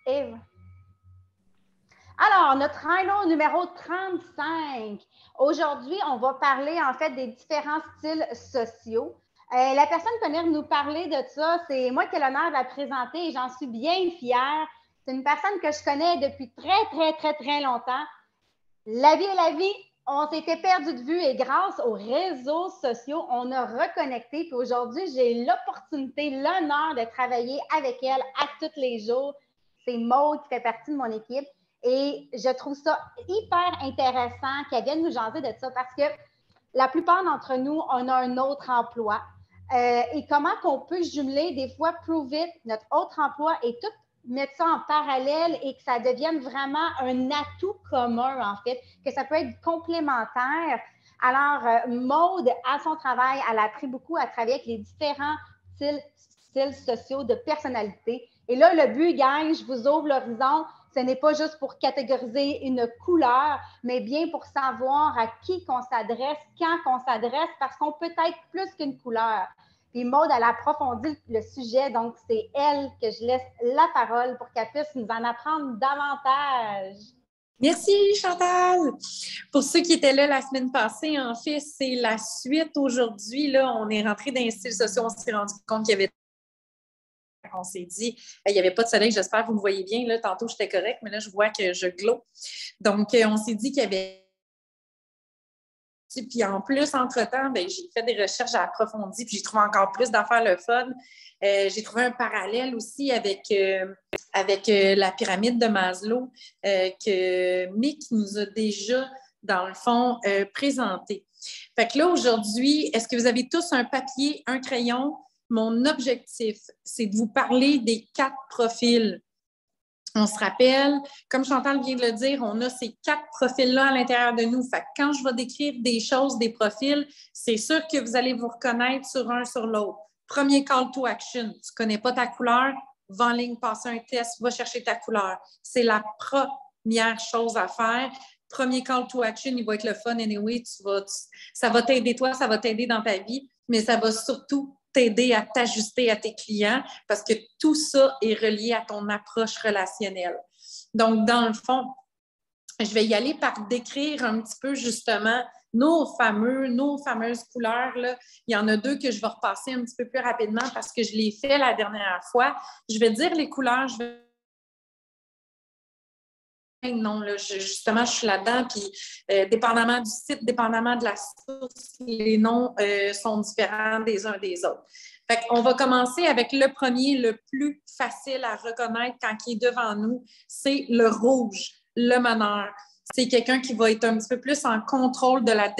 Eve. Alors, notre Rhino numéro 35. Aujourd'hui, on va parler en fait des différents styles sociaux. La personne qui va venir nous parler de ça, c'est moi qui ai l'honneur de la présenter et j'en suis bien fière. C'est une personne que je connais depuis très longtemps. La vie est la vie. On s'était perdu de vue et grâce aux réseaux sociaux, on a reconnecté. Puis aujourd'hui, j'ai l'opportunité, l'honneur de travailler avec elle à tous les jours. C'est Maud qui fait partie de mon équipe. Et je trouve ça hyper intéressant qu'elle vienne nous jaser de ça parce que la plupart d'entre nous, on a un autre emploi. Et comment qu'on peut jumeler des fois Prove It, notre autre emploi et tout mettre ça en parallèle et que ça devienne vraiment un atout commun, en fait, que ça peut être complémentaire. Alors, Maude, à son travail, elle a appris beaucoup à travailler avec les différents styles sociaux de personnalité. Et là, le but, gang, je vous ouvre l'horizon, ce n'est pas juste pour catégoriser une couleur, mais bien pour savoir à qui qu'on s'adresse, quand qu'on s'adresse, parce qu'on peut être plus qu'une couleur. Puis Maude, elle a approfondi le sujet, donc c'est elle que je laisse la parole pour qu'elle puisse nous en apprendre davantage. Merci, Chantal. Pour ceux qui étaient là la semaine passée, en fait, c'est la suite aujourd'hui. Là, on est rentré dans les styles sociaux, on s'est rendu compte qu'il y avait... On s'est dit, il n'y avait pas de soleil, j'espère que vous me voyez bien. Là, tantôt, j'étais correcte, mais là, je vois que je glow. Donc, on s'est dit qu'il y avait... Puis en plus, entre-temps, j'ai fait des recherches approfondies, puis j'ai trouvé encore plus d'affaires le fun. J'ai trouvé un parallèle aussi avec la pyramide de Maslow que Mick nous a déjà, dans le fond, présenté. Fait que là, aujourd'hui, est-ce que vous avez tous un papier, un crayon? Mon objectif, c'est de vous parler des 4 profils. On se rappelle, comme Chantal vient de le dire, on a ces 4 profils-là à l'intérieur de nous. Fait que quand je vais décrire des choses, des profils, c'est sûr que vous allez vous reconnaître sur un, sur l'autre. Premier call to action. Tu ne connais pas ta couleur, va en ligne, passe un test, va chercher ta couleur. C'est la première chose à faire. Premier call to action, il va être le fun anyway. Ça va t'aider toi, ça va t'aider dans ta vie, mais ça va surtout t'aider à t'ajuster à tes clients parce que tout ça est relié à ton approche relationnelle. Donc, dans le fond, je vais y aller par décrire un petit peu justement nos fameuses couleurs. Là. Il y en a 2 que je vais repasser un petit peu plus rapidement parce que je l'ai fait la dernière fois. Je vais dire les couleurs, non, là, justement, je suis là-dedans, puis dépendamment du site, dépendamment de la source, les noms sont différents des uns des autres. Fait qu'on va commencer avec le premier, le plus facile à reconnaître quand il est devant nous, c'est le rouge, le meneur. C'est quelqu'un qui va être un petit peu plus en contrôle de la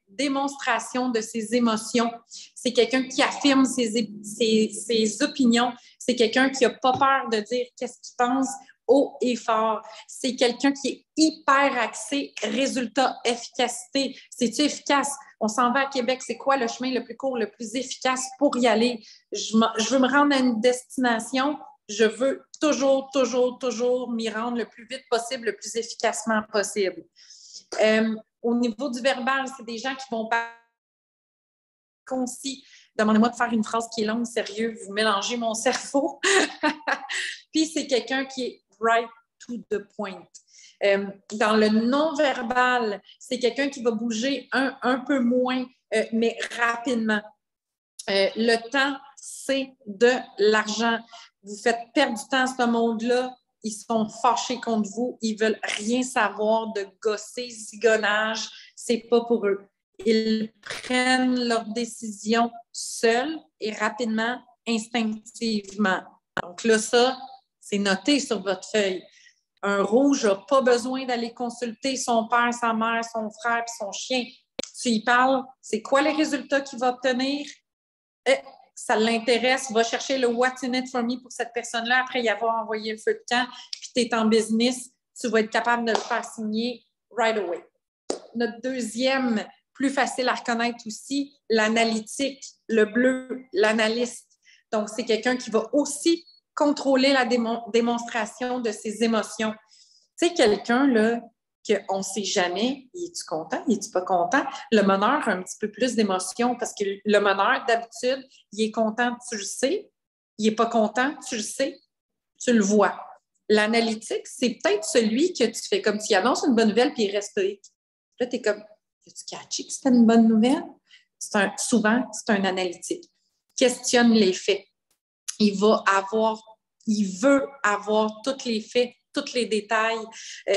démonstration de ses émotions. C'est quelqu'un qui affirme ses opinions. C'est quelqu'un qui n'a pas peur de dire qu'est-ce qu'il pense haut et fort. C'est quelqu'un qui est hyper axé résultat, efficacité. C'est-tu efficace? On s'en va à Québec, c'est quoi le chemin le plus court, le plus efficace pour y aller? Je veux me rendre à une destination, je veux toujours m'y rendre le plus vite possible, le plus efficacement possible. Au niveau du verbal, c'est des gens qui vont parler concis. Demandez-moi de faire une phrase qui est longue, sérieux, vous mélangez mon cerveau. Puis c'est quelqu'un qui est right to the point. Dans le non-verbal, c'est quelqu'un qui va bouger un peu moins, mais rapidement. Le temps, c'est de l'argent. Vous faites perdre du temps à ce monde-là. Ils sont fâchés contre vous. Ils veulent rien savoir de gosser, zigonnage. C'est pas pour eux. Ils prennent leurs décisions seuls et rapidement, instinctivement. Donc là, ça, c'est noté sur votre feuille. Un rouge n'a pas besoin d'aller consulter son père, sa mère, son frère et son chien. Tu y parles, c'est quoi les résultats qu'il va obtenir? Ça l'intéresse, va chercher le what's in it for me pour cette personne-là après y avoir envoyé le feu de camp, puis tu es en business, tu vas être capable de le faire signer right away. Notre deuxième, plus facile à reconnaître aussi, l'analytique, le bleu, l'analyste. Donc, c'est quelqu'un qui va aussi contrôler la démonstration de ses émotions. Tu sais, quelqu'un, là, qu'on ne sait jamais, es-tu content, es-tu pas content? Le meneur a un petit peu plus d'émotion parce que le meneur, d'habitude, il est content, tu le sais. Il n'est pas content, tu le sais, tu le vois. L'analytique, c'est peut-être celui que tu fais comme tu annonces une bonne nouvelle puis il reste stoïque. Là, tu es comme, as-tu catché que c'était une bonne nouvelle? Souvent, c'est un analytique. Questionne les faits. Il veut avoir tous les faits, tous les détails.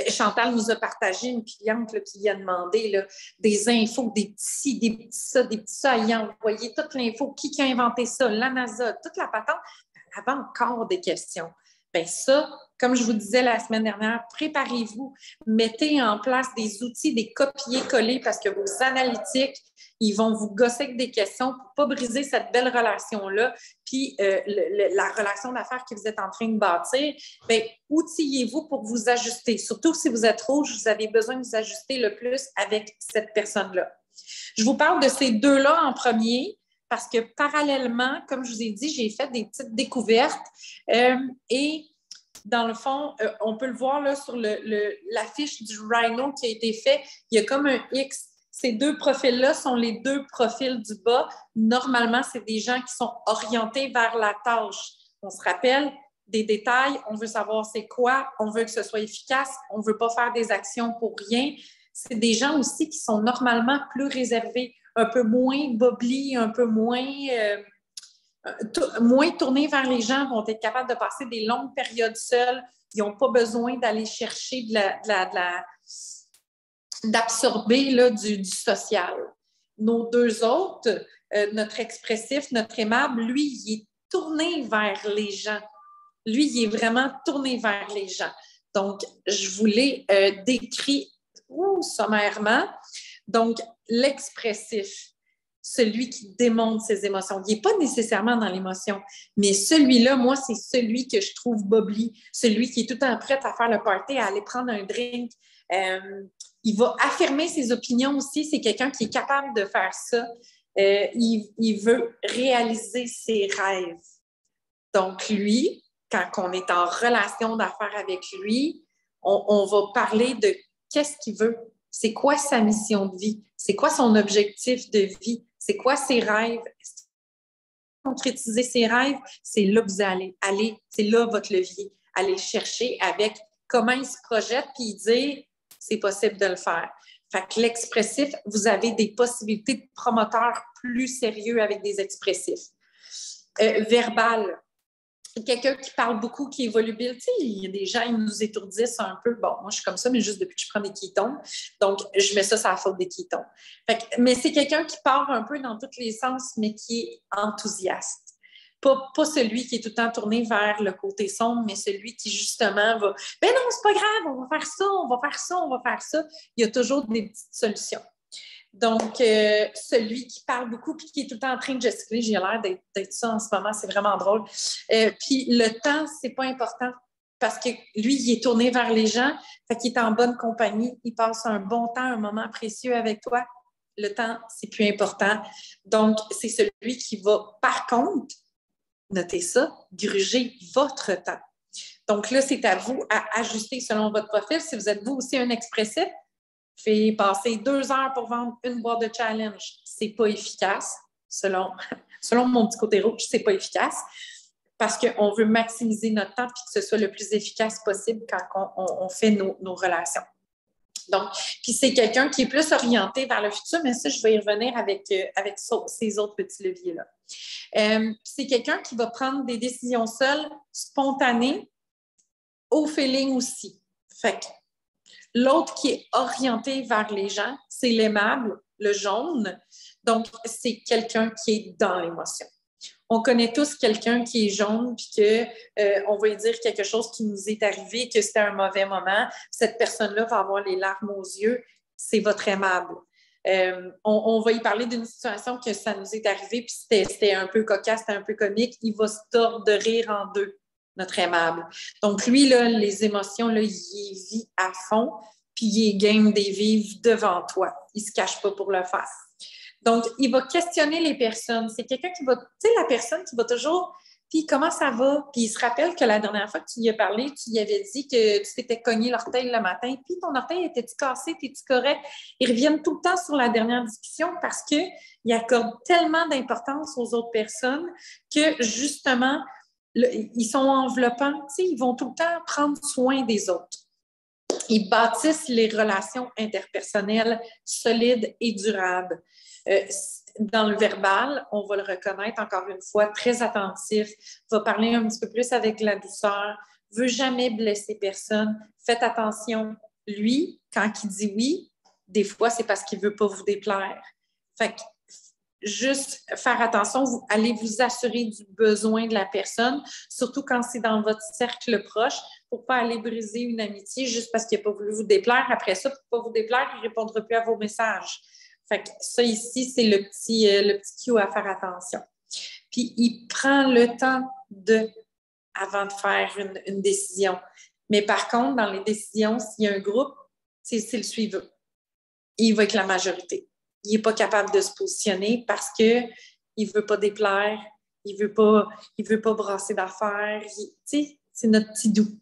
Chantal nous a partagé, une cliente là, qui lui a demandé là, des infos, des petits ça. Il a envoyé toute l'info. Qui a inventé ça? La NASA, toute la patente. Elle avait encore des questions. Bien ça, comme je vous disais la semaine dernière, préparez-vous, mettez en place des outils, des copier-coller parce que vos analytiques, ils vont vous gosser avec des questions pour ne pas briser cette belle relation-là, puis la relation d'affaires que vous êtes en train de bâtir. Bien, outillez-vous pour vous ajuster. Surtout si vous êtes rouge, vous avez besoin de vous ajuster le plus avec cette personne-là. Je vous parle de ces deux-là en premier parce que parallèlement, comme je vous ai dit, j'ai fait des petites découvertes et dans le fond, on peut le voir là, sur l'affiche du Rhino qui a été fait. Il y a comme un X. Ces deux profils-là sont les deux profils du bas. Normalement, c'est des gens qui sont orientés vers la tâche. On se rappelle des détails, on veut savoir c'est quoi, on veut que ce soit efficace, on ne veut pas faire des actions pour rien. C'est des gens aussi qui sont normalement plus réservés, un peu moins bobli, un peu moins tournés vers les gens, vont être capables de passer des longues périodes seuls. Ils n'ont pas besoin d'aller chercher d'absorber là, du social. Nos deux autres, notre expressif, notre aimable, lui, il est tourné vers les gens. Lui, il est vraiment tourné vers les gens. Donc, je vous l'ai décrit sommairement. Donc, l'expressif, celui qui démontre ses émotions. Il n'est pas nécessairement dans l'émotion, mais celui-là, moi, c'est celui que je trouve bubbly, celui qui est tout le temps prêt à faire le party, à aller prendre un drink. Il va affirmer ses opinions aussi. C'est quelqu'un qui est capable de faire ça. Il veut réaliser ses rêves. Donc, lui, quand on est en relation d'affaires avec lui, on va parler de qu'est-ce qu'il veut. C'est quoi sa mission de vie? C'est quoi son objectif de vie? C'est quoi ses rêves? Concrétiser ses rêves, c'est là que vous allez. C'est là votre levier. Allez le chercher avec comment il se projette puis dire c'est possible de le faire. Fait que l'expressif, vous avez des possibilités de promoteurs plus sérieux avec des expressifs. Verbal. Quelqu'un qui parle beaucoup, qui est volubile. Tu sais, il y a des gens, ils nous étourdissent un peu. Bon, moi, je suis comme ça, mais juste depuis que je prends des kétones. Donc, je mets ça sur la faute des kétones. Mais c'est quelqu'un qui part un peu dans tous les sens, mais qui est enthousiaste. Pas celui qui est tout le temps tourné vers le côté sombre, mais celui qui, justement, va « Ben non, c'est pas grave, on va faire ça, on va faire ça, on va faire ça. » Il y a toujours des petites solutions. Donc, celui qui parle beaucoup puis qui est tout le temps en train de gesticuler, j'ai l'air d'être ça en ce moment, c'est vraiment drôle. Puis le temps, c'est pas important parce que lui, il est tourné vers les gens, fait qu'il est en bonne compagnie, il passe un bon temps, un moment précieux avec toi. Le temps, c'est plus important. Donc, c'est celui qui va, par contre, notez ça, gruger votre temps. Donc là, c'est à vous à ajuster selon votre profil. Si vous êtes vous aussi un expressif, fait passer 2 heures pour vendre une boîte de challenge, c'est pas efficace. Selon mon petit côté rouge, c'est pas efficace parce qu'on veut maximiser notre temps et que ce soit le plus efficace possible quand on fait nos relations. Donc, puis c'est quelqu'un qui est plus orienté vers le futur, mais ça, je vais y revenir avec ces autres petits leviers-là. C'est quelqu'un qui va prendre des décisions seules, spontanées, au feeling aussi. Fait que l'autre qui est orienté vers les gens, c'est l'aimable, le jaune. Donc, c'est quelqu'un qui est dans l'émotion. On connaît tous quelqu'un qui est jaune puis qu'on va lui dire quelque chose qui nous est arrivé, que c'était un mauvais moment. Cette personne-là va avoir les larmes aux yeux. C'est votre aimable. On va y parler d'une situation que ça nous est arrivé puis c'était un peu cocasse, c'était un peu comique. Il va se tordre de rire en deux, notre aimable. Donc, lui, là, les émotions, là, il y vit à fond puis il est game des vivre devant toi. Il ne se cache pas pour le faire. Donc, il va questionner les personnes. C'est quelqu'un qui va, tu sais, la personne qui va toujours, puis comment ça va? Puis il se rappelle que la dernière fois que tu lui as parlé, tu lui avais dit que tu t'étais cogné l'orteil le matin, puis ton orteil était-tu cassé? T'es-tu correct? Ils reviennent tout le temps sur la dernière discussion parce qu'ils accordent tellement d'importance aux autres personnes que, justement, ils sont enveloppants, tu sais, ils vont tout le temps prendre soin des autres. Ils bâtissent les relations interpersonnelles solides et durables. Dans le verbal, on va le reconnaître encore une fois, très attentif, va parler un petit peu plus avec la douceur, veut jamais blesser personne. Faites attention. Lui, quand il dit oui, des fois, c'est parce qu'il veut pas vous déplaire. Fait que juste faire attention, vous allez vous assurer du besoin de la personne, surtout quand c'est dans votre cercle proche, pour pas aller briser une amitié juste parce qu'il n'a pas voulu vous déplaire. Après ça, pour pas vous déplaire, il ne répondra plus à vos messages. Fait que ça ici, c'est le petit cue à faire attention. Puis, il prend le temps avant de faire une décision. Mais par contre, dans les décisions, s'il y a un groupe, c'est le suivant. Il va être la majorité. Il n'est pas capable de se positionner parce qu'il ne veut pas déplaire, il ne veut pas brasser d'affaires. Tu sais, c'est notre petit doux.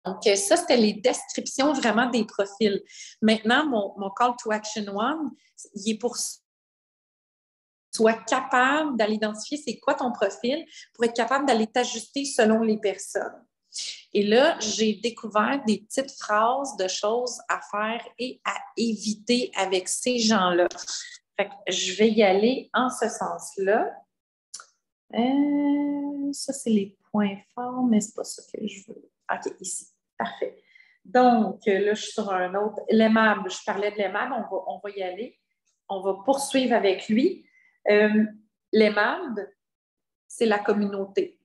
Donc, ça, c'était les descriptions vraiment des profils. Maintenant, mon call to action one, il est pour sois capable d'aller identifier c'est quoi ton profil pour être capable d'aller t'ajuster selon les personnes. Et là, j'ai découvert des petites phrases de choses à faire et à éviter avec ces gens-là. Fait que je vais y aller en ce sens-là. Ça, c'est les points forts, mais c'est pas ça que je veux. OK, ici. Parfait. Donc, là, je suis sur un autre. L'aimable, je parlais de l'aimable, on va y aller. On va poursuivre avec lui. L'aimable, c'est la communauté.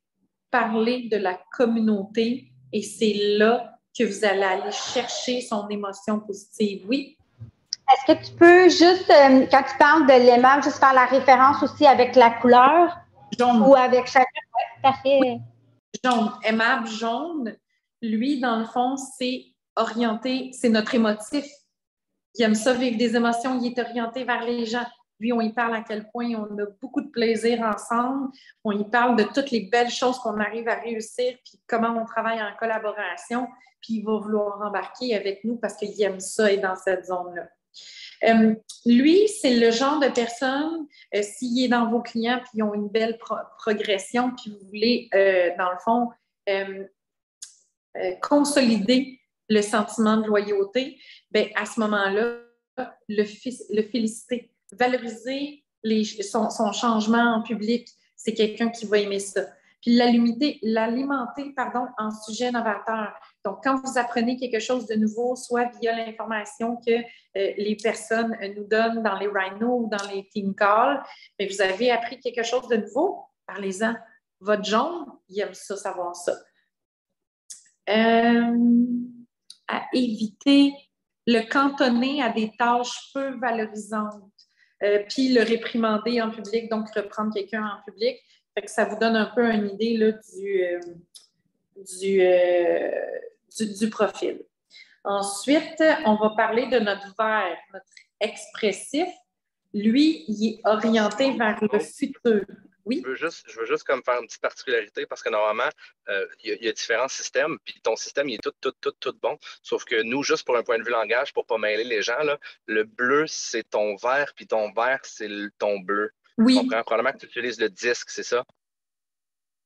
Parler de la communauté et c'est là que vous allez aller chercher son émotion positive. Oui? Est-ce que tu peux juste, quand tu parles de l'aimable, juste faire la référence aussi avec la couleur? Jaune. Ou avec chacun? Oui, parfait. Oui. Jaune. Aimable, jaune. Lui, dans le fond, c'est orienté, c'est notre émotif. Il aime ça vivre des émotions, il est orienté vers les gens. Lui, on y parle à quel point on a beaucoup de plaisir ensemble. On y parle de toutes les belles choses qu'on arrive à réussir, puis comment on travaille en collaboration. Puis il va vouloir embarquer avec nous parce qu'il aime ça et dans cette zone-là. Lui, c'est le genre de personne, s'il est dans vos clients, puis ils ont une belle progression, puis vous voulez, dans le fond, consolider le sentiment de loyauté, bien, à ce moment-là, le féliciter, valoriser son changement en public, c'est quelqu'un qui va aimer ça. Puis l'alimenter en sujet novateur. Donc, quand vous apprenez quelque chose de nouveau, soit via l'information que les personnes nous donnent dans les Rhino ou dans les team calls, mais vous avez appris quelque chose de nouveau, parlez-en. Votre jaune, il aime ça, savoir ça. À éviter le cantonner à des tâches peu valorisantes, puis le réprimander en public, donc reprendre quelqu'un en public. Fait que ça vous donne un peu une idée là, du profil. Ensuite, on va parler de notre vert, notre expressif. Lui, il est orienté vers le futur. Oui? Je veux juste comme faire une petite particularité parce que normalement, il y a différents systèmes, puis ton système, il est tout bon. Sauf que nous, juste pour un point de vue langage, pour ne pas mêler les gens, là, le bleu, c'est ton vert, puis ton vert, c'est ton bleu. Oui. Tu comprends? Probablement que tu utilises le disque, c'est ça?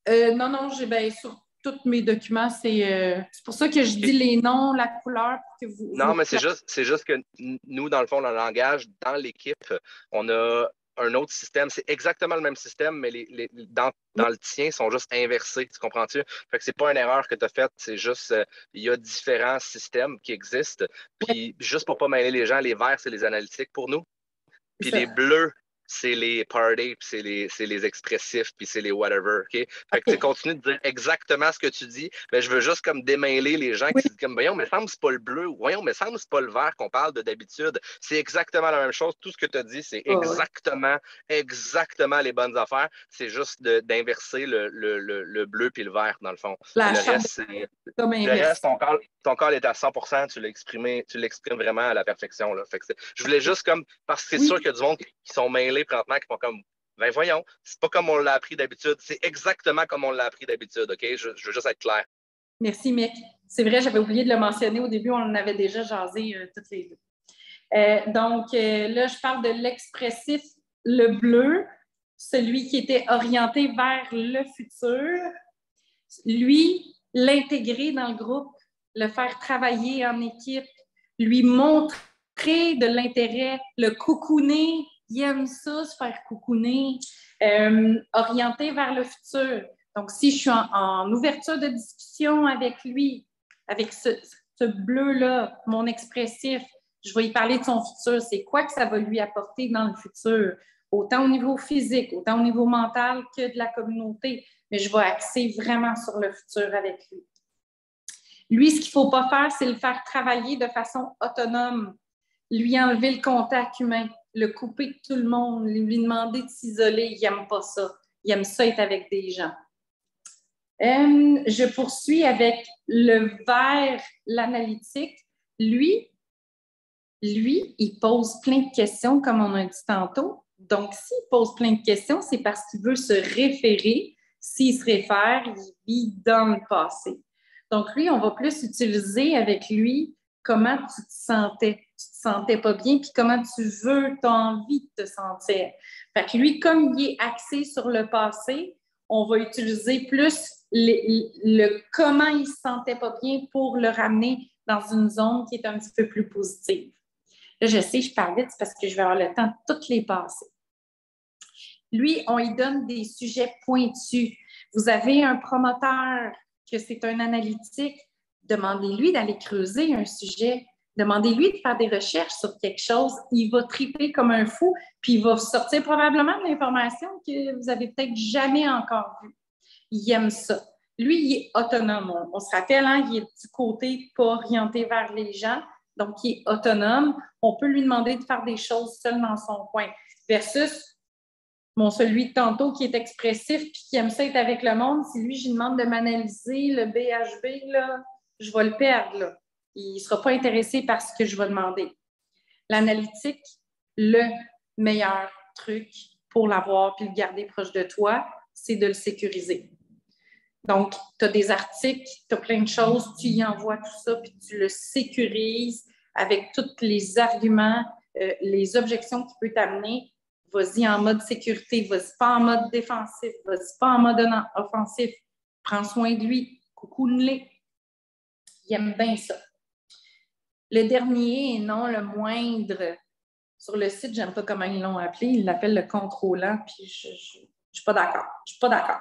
Non, sur tous mes documents, c'est pour ça que je dis les noms, la couleur, pour que vous... Non, mais c'est juste que nous, dans le fond, dans le langage, dans l'équipe, on a un autre système. C'est exactement le même système, mais dans le tien, ils sont juste inversés. Tu comprends-tu? Fait que c'est pas une erreur que tu as faite, c'est juste il y a différents systèmes qui existent. Puis juste pour pas mêler les gens, les verts, c'est les analytiques pour nous. Puis les bleus, c'est les parties, puis c'est les expressifs, puis c'est les whatever, OK? Fait que tu continues de dire exactement ce que tu dis, mais je veux juste comme démêler les gens qui se disent comme, voyons, mais semble que c'est pas le bleu, ou voyons, mais semble que c'est pas le vert qu'on parle de d'habitude. C'est exactement la même chose. Tout ce que tu as dit, c'est exactement les bonnes affaires. C'est juste d'inverser le bleu puis le vert, dans le fond. Le reste, ton call est à 100%, tu l'exprimes vraiment à la perfection, là. Fait que je voulais juste comme, parce que c'est sûr qu'il y a du monde qui sont mêlés présentement, qui font comme, ben voyons, c'est pas comme on l'a appris d'habitude, c'est exactement comme on l'a appris d'habitude, OK? Je veux juste être clair. Merci, Mick. C'est vrai, j'avais oublié de le mentionner au début, on en avait déjà jasé toutes les deux. Donc, là, je parle de l'expressif, le bleu. celui qui était orienté vers le futur, lui, l'intégrer dans le groupe, le faire travailler en équipe, lui montrer de l'intérêt, le cocooner, il aime ça, se faire cocooner, orienté vers le futur. Donc, si je suis en ouverture de discussion avec lui, avec ce bleu-là, mon expressif, je vais y parler de son futur, c'est quoi que ça va lui apporter dans le futur, autant au niveau physique, autant au niveau mental que de la communauté, mais je vais axer vraiment sur le futur avec lui. Lui, ce qu'il ne faut pas faire, c'est le faire travailler de façon autonome, lui enlever le contact humain, le couper de tout le monde, lui demander de s'isoler. Il n'aime pas ça. Il aime ça être avec des gens. Je poursuis avec le vert, l'analytique. Lui, il pose plein de questions, comme on a dit tantôt. Donc, s'il pose plein de questions, c'est parce qu'il veut se référer. S'il se réfère, il vit dans le passé. Donc, lui, on va plus utiliser avec lui comment tu te sentais. Tu te sentais pas bien, puis comment tu veux, tu as envie de te sentir. Fait que lui, comme il est axé sur le passé, on va utiliser plus le comment il se sentait pas bien pour le ramener dans une zone qui est un petit peu plus positive. Là, je sais, je parle vite parce que je vais avoir le temps de toutes les passer. Lui, on lui donne des sujets pointus. Vous avez un promoteur que c'est un analytique, demandez-lui d'aller creuser un sujet. Demandez-lui de faire des recherches sur quelque chose. Il va triper comme un fou, puis il va sortir probablement de l'information que vous avez peut-être jamais encore vue. Il aime ça. Lui, il est autonome. On se rappelle, hein, il est du côté pas orienté vers les gens, donc il est autonome. On peut lui demander de faire des choses seul dans son coin. Versus celui de tantôt qui est expressif puis qui aime ça être avec le monde, si lui, je lui demande de m'analyser le BHB, là, je vais le perdre, là. Il ne sera pas intéressé par ce que je vais demander. L'analytique, le meilleur truc pour l'avoir puis le garder proche de toi, c'est de le sécuriser. Donc, tu as des articles, tu as plein de choses, tu y envoies tout ça puis tu le sécurises avec tous les arguments, les objections qu'il peut t'amener. Vas-y en mode sécurité, vas-y pas en mode défensif, vas-y pas en mode offensif. Prends soin de lui, coucoune-le. Il aime bien ça. Le dernier, et non le moindre, sur le site, j'aime pas comment ils l'ont appelé, ils l'appellent le contrôlant, puis je suis pas d'accord. Je suis pas d'accord.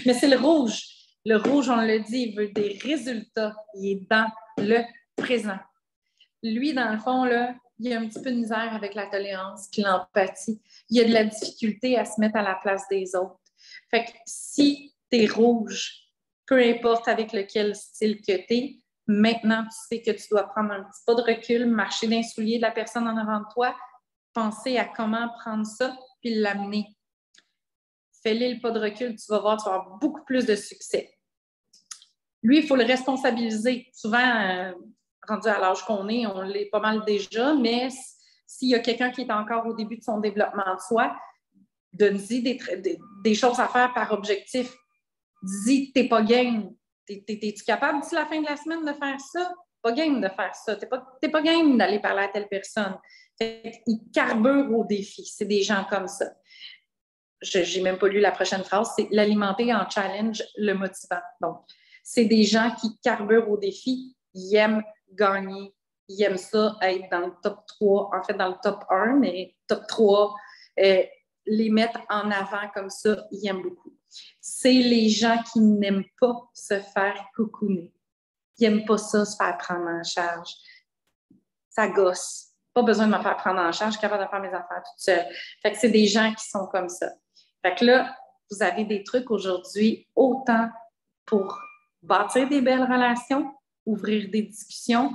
Mais c'est le rouge. Le rouge, on le dit, il veut des résultats. Il est dans le présent. Lui, dans le fond, là, il a un petit peu de misère avec la tolérance puis l'empathie. Il a de la difficulté à se mettre à la place des autres. Fait que si tu es rouge, peu importe avec lequel style que tu es, maintenant, tu sais que tu dois prendre un petit pas de recul, marcher dans les souliers de la personne en avant de toi, penser à comment prendre ça puis l'amener. Fais-le le pas de recul, tu vas voir, tu vas avoir beaucoup plus de succès. Lui, il faut le responsabiliser. Souvent, rendu à l'âge qu'on est, on l'est pas mal déjà, mais s'il y a quelqu'un qui est encore au début de son développement de soi, donne-y des choses à faire par objectif. Dis, t'es pas game. T'es-tu capable d'ici la fin de la semaine de faire ça? Pas game de faire ça. T'es pas game d'aller parler à telle personne. Ils carburent au défi. C'est des gens comme ça. J'ai même pas lu la prochaine phrase. C'est l'alimenter en challenge, le motivant. Donc, c'est des gens qui carburent au défi. Ils aiment gagner. Ils aiment ça, être dans le top 3, en fait dans le top 1, mais top 3, les mettre en avant comme ça, ils aiment beaucoup. C'est les gens qui n'aiment pas se faire cocooner. Ils n'aiment pas ça, se faire prendre en charge. Ça gosse. Pas besoin de me faire prendre en charge, je suis capable de faire mes affaires toute seule. Fait que c'est des gens qui sont comme ça. Fait que là, vous avez des trucs aujourd'hui, autant pour bâtir des belles relations, ouvrir des discussions,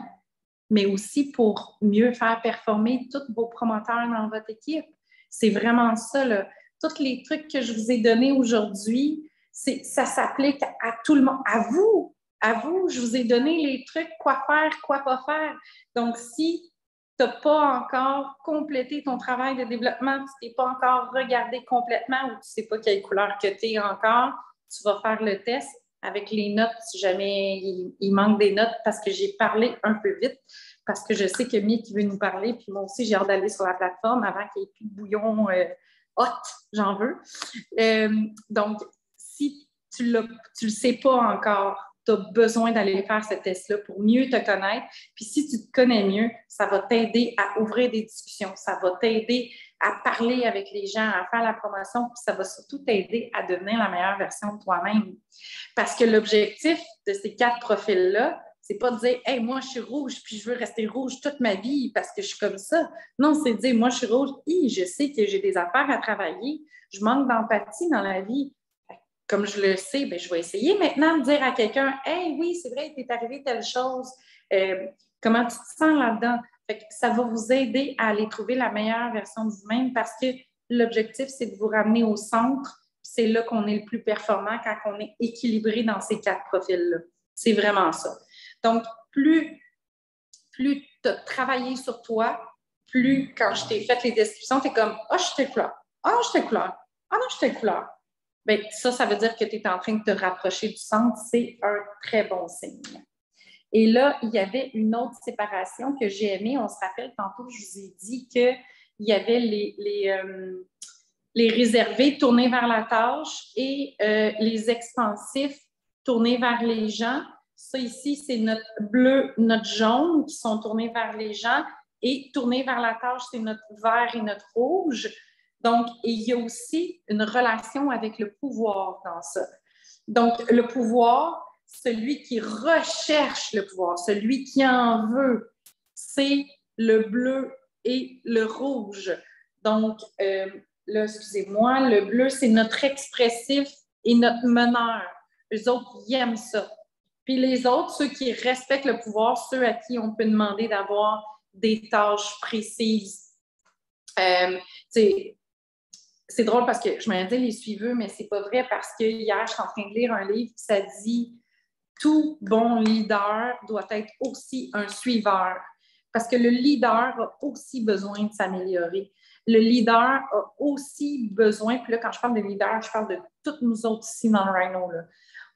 mais aussi pour mieux faire performer tous vos promoteurs dans votre équipe. C'est vraiment ça, là. Tous les trucs que je vous ai donnés aujourd'hui, ça s'applique à tout le monde. À vous, je vous ai donné les trucs, quoi faire, quoi pas faire. Donc, si tu n'as pas encore complété ton travail de développement, tu t'es pas encore regardé complètement ou tu ne sais pas quelle couleur que tu es encore, tu vas faire le test avec les notes si jamais il manque des notes parce que j'ai parlé un peu vite, parce que je sais que Mick veut nous parler, puis moi aussi, j'ai hâte d'aller sur la plateforme avant qu'il n'y ait plus de bouillon hot, j'en veux. Donc, si tu le sais pas encore, tu as besoin d'aller faire ce test-là pour mieux te connaître. Puis si tu te connais mieux, ça va t'aider à ouvrir des discussions, ça va t'aider à parler avec les gens, à faire la promotion, puis ça va surtout t'aider à devenir la meilleure version de toi-même. Parce que l'objectif de ces 4 profils-là, c'est pas de dire « Hey, moi, je suis rouge, puis je veux rester rouge toute ma vie parce que je suis comme ça. » Non, c'est de dire « Moi, je suis rouge, je sais que j'ai des affaires à travailler, je manque d'empathie dans la vie. » Comme je le sais, bien, je vais essayer maintenant de dire à quelqu'un « Hey, oui, c'est vrai, il t'est arrivé telle chose. Comment tu te sens là-dedans? » Fait que ça va vous aider à aller trouver la meilleure version de vous-même parce que l'objectif, c'est de vous ramener au centre. C'est là qu'on est le plus performant quand on est équilibré dans ces 4 profils-là. C'est vraiment ça. Donc, plus tu as travaillé sur toi, plus quand je t'ai fait les descriptions, tu es comme « Ah, je suis telle couleur. Ah, je suis telle couleur. Ah non, je suis telle couleur. » Bien, ça veut dire que tu es en train de te rapprocher du centre. C'est un très bon signe. Et là, il y avait une autre séparation que j'ai aimée. On se rappelle, tantôt, je vous ai dit qu'il y avait les réservés tournés vers la tâche et les expansifs tournés vers les gens. Ça ici, c'est notre bleu, notre jaune qui sont tournés vers les gens et tournés vers la tâche, c'est notre vert et notre rouge. Donc, il y a aussi une relation avec le pouvoir dans ça. Donc, le pouvoir, celui qui recherche le pouvoir, celui qui en veut, c'est le bleu et le rouge. Donc, là, excusez-moi, le bleu, c'est notre expressif et notre meneur. Les autres, ils aiment ça. Puis les autres, ceux qui respectent le pouvoir, ceux à qui on peut demander d'avoir des tâches précises. C'est drôle parce que je me disais les suiveux, mais c'est pas vrai parce que hier, je suis en train de lire un livre qui ça dit « Tout bon leader doit être aussi un suiveur ». Parce que le leader a aussi besoin de s'améliorer. Le leader a aussi besoin, puis là, quand je parle de leader, je parle de toutes nous autres ici dans le Rhino, là.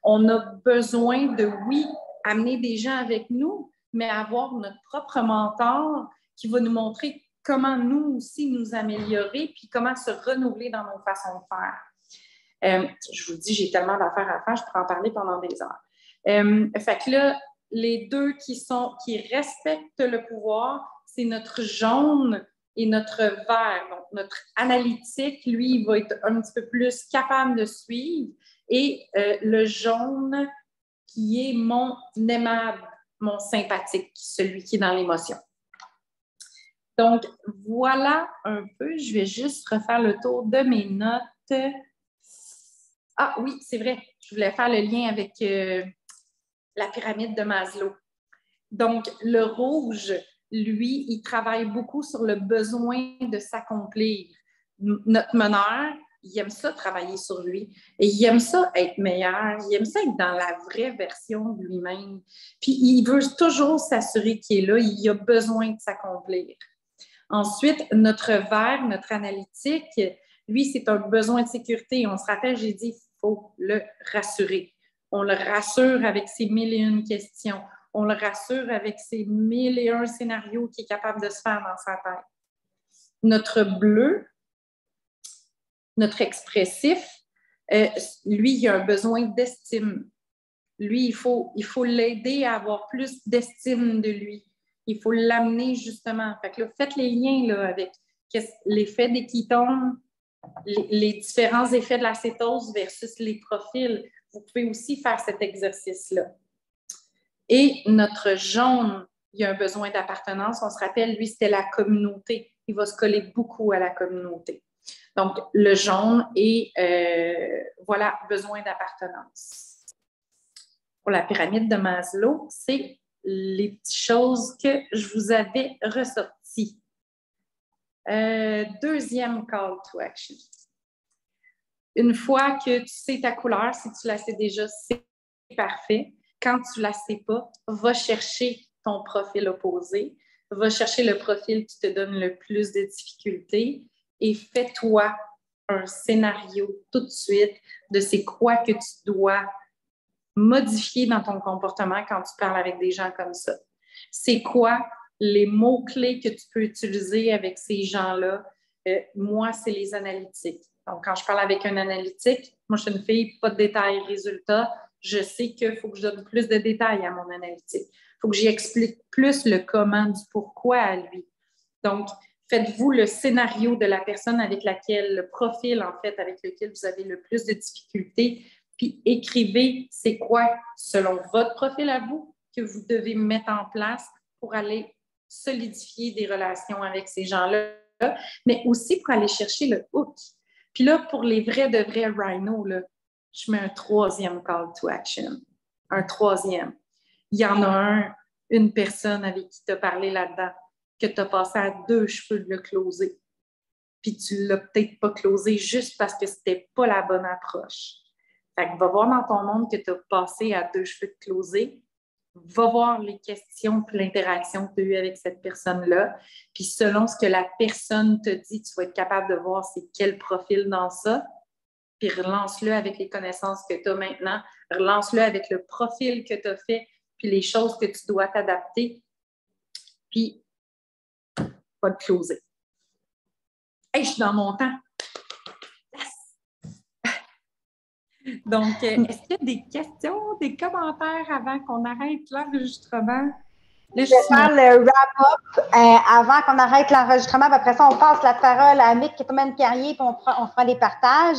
On a besoin de, oui, amener des gens avec nous, mais avoir notre propre mentor qui va nous montrer comment nous aussi nous améliorer puis comment se renouveler dans nos façons de faire. Je vous dis, j'ai tellement d'affaires à faire, je pourrais en parler pendant des heures. Fait que là, les deux qui respectent le pouvoir, c'est notre jaune et notre vert. Donc, notre analytique, lui, il va être un petit peu plus capable de suivre. Et le jaune qui est mon aimable, mon sympathique, celui qui est dans l'émotion. Donc, voilà un peu. Je vais juste refaire le tour de mes notes. Ah oui, c'est vrai. Je voulais faire le lien avec la pyramide de Maslow. Donc, le rouge, lui, il travaille beaucoup sur le besoin de s'accomplir. Notre meneur, il aime ça travailler sur lui. Et il aime ça être meilleur. Il aime ça être dans la vraie version de lui-même. Puis, il veut toujours s'assurer qu'il est là. Il a besoin de s'accomplir. Ensuite, notre vert, notre analytique, lui, c'est un besoin de sécurité. On se rappelle, j'ai dit, il faut le rassurer. On le rassure avec ses 1001 questions. On le rassure avec ses 1001 scénarios qu'il est capable de se faire dans sa tête. Notre bleu, notre expressif, lui, il a un besoin d'estime. Lui, il faut l'aider à avoir plus d'estime de lui. Il faut l'amener justement. Fait que là, faites les liens là, avec l'effet des ketones, les différents effets de l'acétose versus les profils. Vous pouvez aussi faire cet exercice-là. Et notre jaune, il y a un besoin d'appartenance. On se rappelle, lui, c'était la communauté. Il va se coller beaucoup à la communauté. Donc, le jaune et voilà, besoin d'appartenance. Pour la pyramide de Maslow, c'est les petites choses que je vous avais ressorties. Deuxième call to action. Une fois que tu sais ta couleur, si tu la sais déjà, c'est parfait. Quand tu ne la sais pas, va chercher ton profil opposé, va chercher le profil qui te donne le plus de difficultés et fais-toi un scénario tout de suite de c'est quoi que tu dois modifier dans ton comportement quand tu parles avec des gens comme ça. C'est quoi les mots-clés que tu peux utiliser avec ces gens-là? Moi, c'est les analytiques. Donc, quand je parle avec un analytique, moi, je suis une fille, pas de détails, résultat. Je sais qu'il faut que je donne plus de détails à mon analytique. Il faut que j'y explique plus le comment, du pourquoi à lui. Donc, faites-vous le scénario de la personne avec laquelle, le profil, en fait, avec lequel vous avez le plus de difficultés, puis écrivez c'est quoi, selon votre profil à vous, que vous devez mettre en place pour aller solidifier des relations avec ces gens-là, mais aussi pour aller chercher le hook. Puis là, pour les vrais de vrais rhinos, là, je mets un troisième call to action. Un troisième. Il y en a une personne avec qui tu as parlé là-dedans, que tu as passé à 2 cheveux de le closer. Puis tu ne l'as peut-être pas closé juste parce que c'était pas la bonne approche. Fait que va voir dans ton monde que tu as passé à 2 cheveux de closer. Va voir les questions et l'interaction que tu as eues avec cette personne-là. Puis selon ce que la personne te dit, tu vas être capable de voir c'est quel profil dans ça. Puis relance-le avec les connaissances que tu as maintenant. Relance-le avec le profil que tu as fait, puis les choses que tu dois t'adapter. Puis, va te closer. Hey, je suis dans mon temps. Donc, est-ce qu'il y a des questions, des commentaires avant qu'on arrête l'enregistrement? Je vais faire le wrap-up avant qu'on arrête l'enregistrement. Après ça, on passe la parole à Mick Carrier, puis on fera des partages.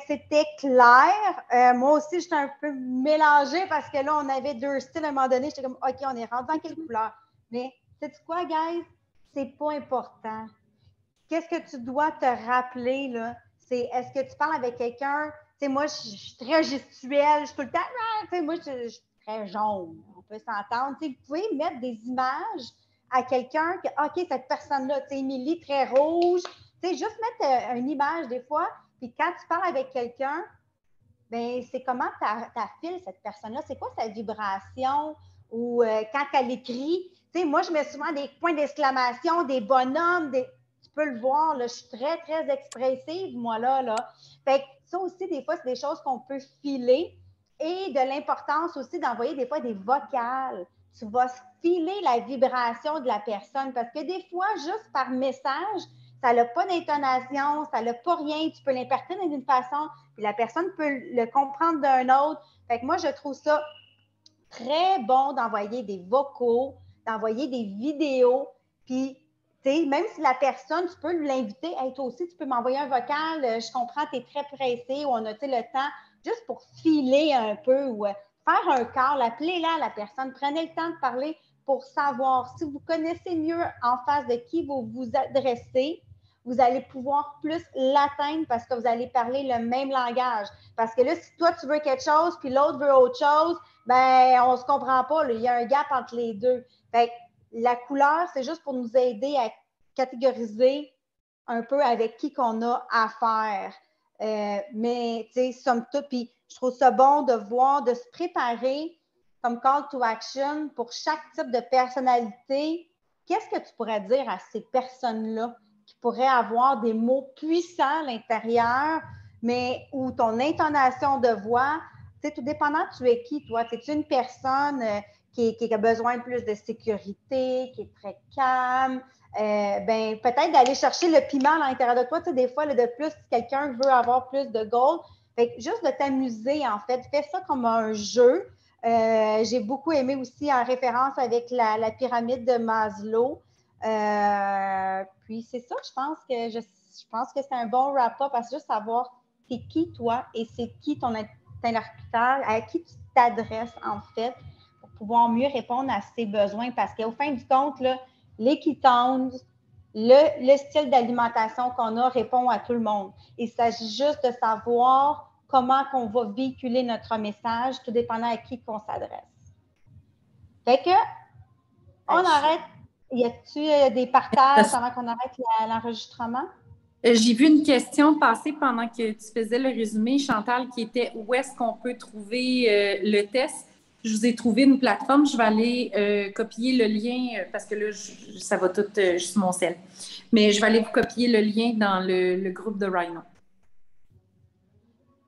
C'était clair. Moi aussi, j'étais un peu mélangée parce que là, on avait 2 styles à un moment donné. J'étais comme, OK, on est rendu dans quelle couleur? Mais, sais-tu quoi, guys? C'est pas important. Qu'est-ce que tu dois te rappeler, là? C'est, est-ce que tu parles avec quelqu'un? Tu sais, moi, je suis très gestuelle. Je suis tout le temps, tu sais, moi, je suis très jaune. On peut s'entendre. Tu sais, vous pouvez mettre des images à quelqu'un que, OK, cette personne-là, tu sais, Émilie, très rouge. Tu sais, juste mettre une image des fois. Puis quand tu parles avec quelqu'un, bien, c'est comment t'affiles cette personne-là? C'est quoi sa vibration? Ou quand elle écrit, tu sais, moi, je mets souvent des points d'exclamation, des bonhommes, tu peux le voir, là, je suis très, très expressive, moi, là. Fait que ça aussi, des fois, c'est des choses qu'on peut filer et de l'importance aussi d'envoyer des fois des vocales. Tu vas filer la vibration de la personne parce que des fois, juste par message, ça n'a pas d'intonation, ça n'a pas rien. Tu peux l'interpréter d'une façon, puis la personne peut le comprendre d'un autre. Fait que moi, je trouve ça très bon d'envoyer des vocaux, d'envoyer des vidéos, puis tu sais, même si la personne, tu peux l'inviter, hey, toi aussi, tu peux m'envoyer un vocal, je comprends, tu es très pressé, ou on a le temps, juste pour filer un peu, ou faire un call, appelez-la la personne, prenez le temps de parler pour savoir si vous connaissez mieux en face de qui vous vous adressez, vous allez pouvoir plus l'atteindre parce que vous allez parler le même langage. Parce que là, si toi, tu veux quelque chose, puis l'autre veut autre chose, ben on ne se comprend pas. Là. Il y a un gap entre les deux. Fait que la couleur, c'est juste pour nous aider à catégoriser un peu avec qui qu'on a affaire. Mais, tu sais, somme toute, puis je trouve ça bon de voir, de se préparer comme call to action pour chaque type de personnalité. Qu'est-ce que tu pourrais dire à ces personnes-là qui pourraient avoir des mots puissants à l'intérieur, mais où ton intonation de voix, tu sais, tout dépendant, tu es qui, toi? Es-tu une personne qui a besoin de plus de sécurité, qui est très calme? Ben, peut-être d'aller chercher le piment à l'intérieur de toi. Tu sais, des fois, là, de plus, si quelqu'un veut avoir plus de gold, fait que juste de t'amuser, en fait. Fais ça comme un jeu. J'ai beaucoup aimé aussi en référence avec la pyramide de Maslow. Puis c'est ça, je pense que c'est un bon wrap-up parce que juste savoir c'est qui toi et c'est qui ton interlocuteur, à qui tu t'adresses en fait pour pouvoir mieux répondre à ses besoins parce qu'au fin du compte, là, les ketones, le style d'alimentation qu'on a répond à tout le monde. Il s'agit juste de savoir comment qu'on va véhiculer notre message, tout dépendant à qui qu'on s'adresse. Fait que, on arrête. Y a-t-il des partages avant qu'on arrête l'enregistrement? J'ai vu une question passer pendant que tu faisais le résumé, Chantal, qui était où est-ce qu'on peut trouver le test? Je vous ai trouvé une plateforme. Je vais aller copier le lien parce que là, ça va tout juste mon sel. Mais je vais aller vous copier le lien dans le groupe de Rhino.